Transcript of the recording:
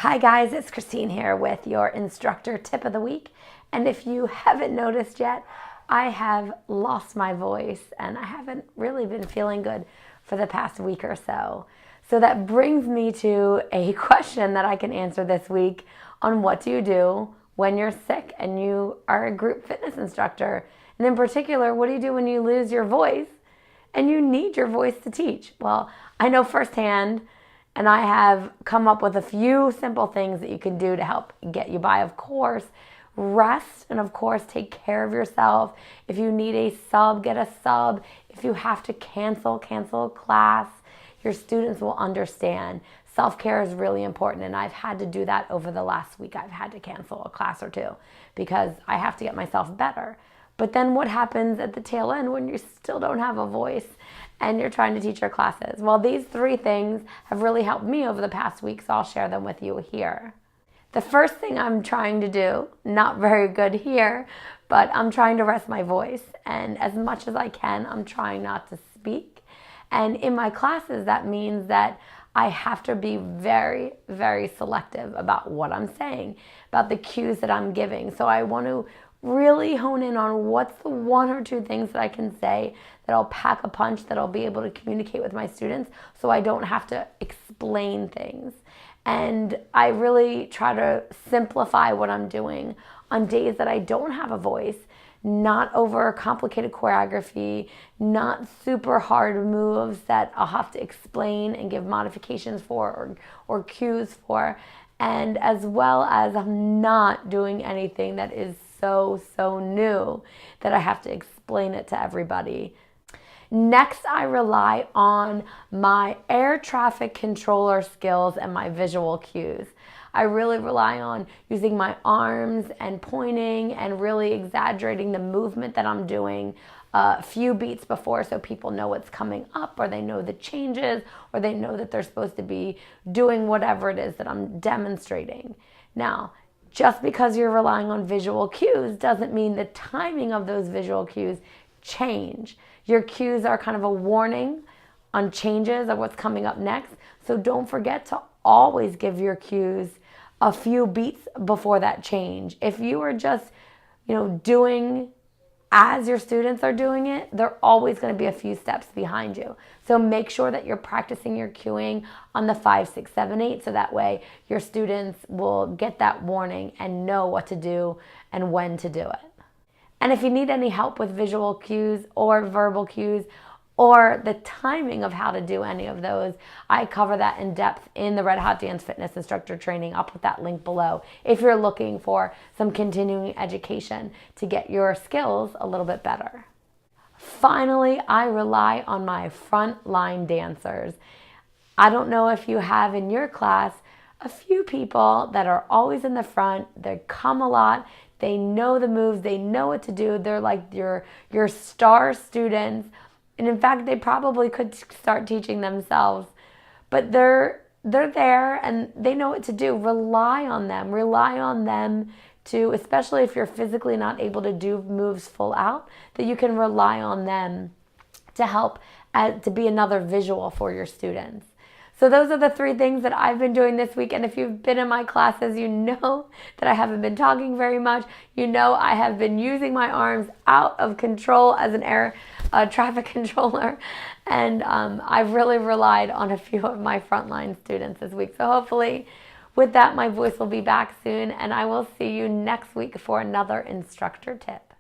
Hi guys, it's Christine here with your instructor tip of the week. And if you haven't noticed yet, I have lost my voice and I haven't really been feeling good for the past week or so. So that brings me to a question that I can answer this week on what do you do when you're sick and you are a group fitness instructor. And in particular, what do you do when you lose your voice and you need your voice to teach? Well, I know firsthand, and I have come up with a few simple things that you can do to help get you by. Of course, rest, and of course, take care of yourself. If you need a sub, get a sub. If you have to cancel a class. Your students will understand. Self-care is really important, and I've had to do that over the last week. I've had to cancel a class or two because I have to get myself better. But then what happens at the tail end when you still don't have a voice and you're trying to teach your classes? Well, these three things have really helped me over the past week, so I'll share them with you here. The first thing I'm trying to do, not very good here, but I'm trying to rest my voice. And as much as I can, I'm trying not to speak. And in my classes, that means that I have to be very, very selective about what I'm saying, about the cues that I'm giving. So I want to really hone in on what's the one or two things that I can say that'll pack a punch, that I'll be able to communicate with my students so I don't have to explain things. And I really try to simplify what I'm doing on days that I don't have a voice, not over complicated choreography, not super hard moves that I'll have to explain and give modifications for or cues for, and as well as I'm not doing anything that is so new that I have to explain it to everybody. Next, I rely on my air traffic controller skills and my visual cues. I really rely on using my arms and pointing and really exaggerating the movement that I'm doing a few beats before so people know what's coming up, or they know the changes, or they know that they're supposed to be doing whatever it is that I'm demonstrating. Now, just because you're relying on visual cues doesn't mean the timing of those visual cues change. Your cues are kind of a warning on changes of what's coming up next. So don't forget to always give your cues a few beats before that change. If you are just, doing as your students are doing it, they're always going to be a few steps behind you. So make sure that you're practicing your cueing on the 5, 6, 7, 8, so that way your students will get that warning and know what to do and when to do it. And if you need any help with visual cues or verbal cues or the timing of how to do any of those, I cover that in depth in the Red Hot Dance Fitness Instructor Training. I'll put that link below if you're looking for some continuing education to get your skills a little bit better. Finally, I rely on my frontline dancers. I don't know if you have in your class a few people that are always in the front. They come a lot. They know the moves. They know what to do. They're like your star students. And in fact, they probably could start teaching themselves. But they're there and they know what to do. Rely on them. Rely on them to, especially if you're physically not able to do moves full out, that you can rely on them to help to be another visual for your students. So those are the three things that I've been doing this week. And if you've been in my classes, you know that I haven't been talking very much. You know I have been using my arms out of control as an air traffic controller. And I've really relied on a few of my frontline students this week. So hopefully with that, my voice will be back soon. And I will see you next week for another instructor tip.